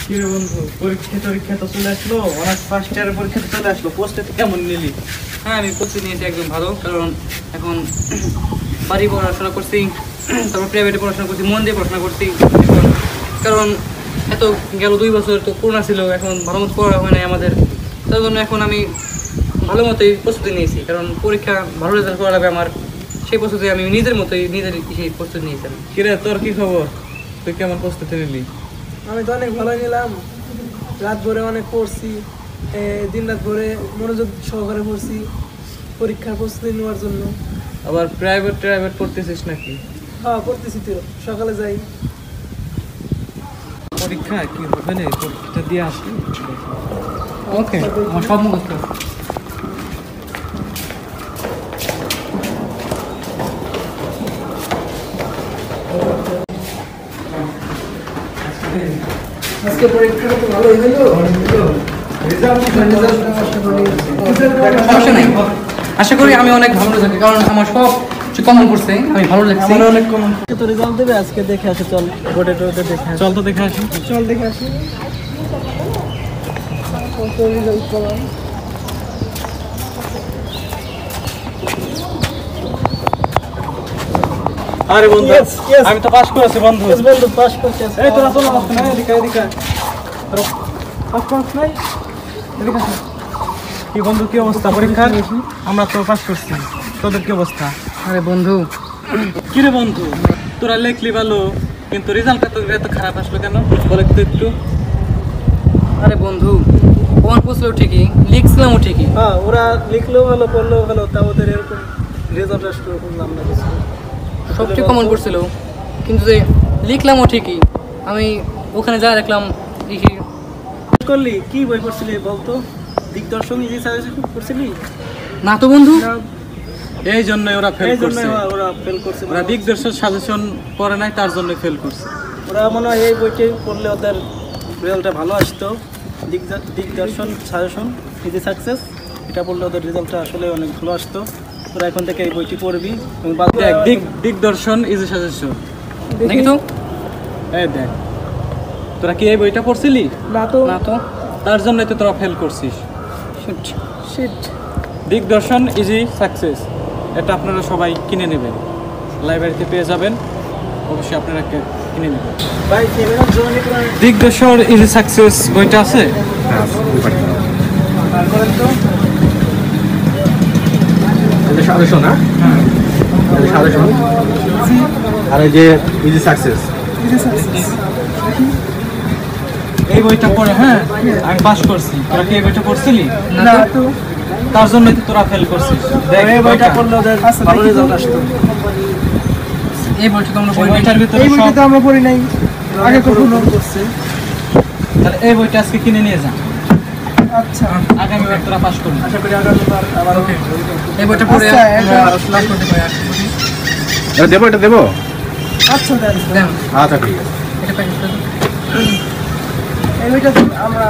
কিরে বন্ধু, পরীক্ষা তো চলে আসলো, অনার্স ফার্স্ট ইয়ারের পরীক্ষা তো চলে আসলো, পোস্টে কেমন নিলি? হ্যাঁ, আমি প্রস্তুতি নিয়েছি একদম ভালো, কারণ এখন বাড়ি পড়াশোনা করছি, তারপর প্রাইভেটে পড়াশোনা করছি, মন দিয়ে পড়াশোনা করছি। কারণ এত গেল 2 বছর তো করোনা ছিল, এখন ভালো মতো পড়া হয় নাই আমাদের, তার জন্য এখন আমি ভালো মতোই প্রস্তুতি নিয়েছি, কারণ পরীক্ষা ভালো রেজাল্ট করা লাগবে আমার, সেই প্রস্তুতি আমি নিজের মতোই সেই প্রস্তুতি নিয়েছিলাম। কিরে তোর কি খবর, তুই কেমন প্রস্তুতি নিলি? আমি তো অনেক ভালো নিলাম, রাত ভরে অনেক পড়ছি, দিন রাত ভরে মনোযোগ সহকারে পড়ছি পরীক্ষার প্রস্তুতি নেওয়ার জন্য। আবার প্রাইভেট পড়তেছিস নাকি? হ্যাঁ পড়তেছি, তো সকালে যাই। পরীক্ষা কি হবে না, পরীক্ষাটা দিয়ে আসি। ওকে, আমার সব মুখস্থ। আজকে পরীক্ষাটা তো ভালোই হলো, সমস্যা নেই, আশা করি আমি অনেক ভালো থাকি, কারণ আমার সব কমন করছে, আমি ভালো লাগছে। অনেক কমন তো রেজাল্ট দেবে আজকে, দেখে আসে চল, বোর্ডে টোডে দেখে আসি। চল তো দেখে আসি। চল দেখে আসি কত রেজাল্ট করা। আরে বন্ধু, Yes, yes. আমি তো পাস করেছি বন্ধু। বন্ধু পাস করছে। এই তোরা চলে আসছ না, এদিকে পাস করছ নাই? এদিকে আসো। কি বন্ধু, কি অবস্থা পরীক্ষার? আমরা তো পাস করছি, তোদের কি অবস্থা? আরে বন্ধু, কিরে বন্ধু, তোরা লেখলি ভালো, কিন্তু রেজাল্টটা তো এত খারাপ আসলো কেন, বলে তো একটু। আরে বন্ধু, কমন পড়ছিল ঠিকই, লিখছিলামও ঠিকই, হ্যাঁ, ওরা লিখলেও ভালো পড়লেও ভালো, তা ওদের এরকম রেজাল্ট আসলো শুনলাম না কিছু। সবচেয়ে কমন পড়ছিল, কিন্তু যে লিখলামও ঠিকই, আমি ওখানে যা দেখলাম লিখি। করলি কি বই পড়ছিলি বলতো? দিগদর্শন ইজি সাজেশন পড়ছিলি? না তো বন্ধু, না, এই জন্যই ওরা ফেল এই করছে। জন্যই ওরা ফেল করছে। ওরা দিগদর্শন সাজেশন পড়ে নাই, তার জন্য ফেল করছে। ওরা মনে হয় এই বইটি পড়লে ওদের রেজাল্টটা ভালো আসতো। দিগদর্শন সাজেশন ইজি সাকসেস, এটা পড়লে ওদের রেজাল্টটা আসলে অনেক ভালো আসতো। তোরা এখন থেকে এই বইটি পড়বি এবং দেখ, দিগদর্শন ইজি সাজেশন, দেখি তো। এই দেখ, তোরা কি এই বইটা পড়ছিলি? না তো, না তো, তার জন্যই তো তোরা ফেল করছিস। শিট। দিগদর্শন ইজি সাকসেস, এটা আপনারা সবাই কিনে নেবেন, লাইব্রেরিতে পেয়ে যাবেন, অবশ্যই আপনারা কিনে নেবেন। ভাই ক্যামেরার জন্য দিগদর্শন ইজি সাকসেস বইটা আছে? করেন তো। সাজেশন, হ্যাঁ সাজেশন, আর এই যে ইজি সাকসেস। এই বইটা পড়ে, হ্যাঁ আমি পাস করছি। তোরা কি এই বইটা পড়ছিলি? না তো, তার জন্যই তো তোরা ফেল করছিস। দেখ এই বইটা পড়লে ওদের ভালো রেজাল্ট আসতো। এই বইটা তো আমরা এই বইটার ভিতরে এই বইটা সব, তো আমরা পড়ি নাই, আগে কখনো করছে। তাহলে এই বইটা আজকে কিনে নিয়ে যা, আচ্ছা, আগামীবার তোরা পাস করবি। আশা করি আগামীবার আবার এই বইটা পড়ে আচ্ছা, আমরা এটা- আরো ক্লাস করতে পারি। আশা করি। এটা দেবো, এটা দেবো। আচ্ছা দেন। দেন, আচ্ছা ঠিক আছে। এটা প্যাকেজ করে দাও। এই বইটা আমরা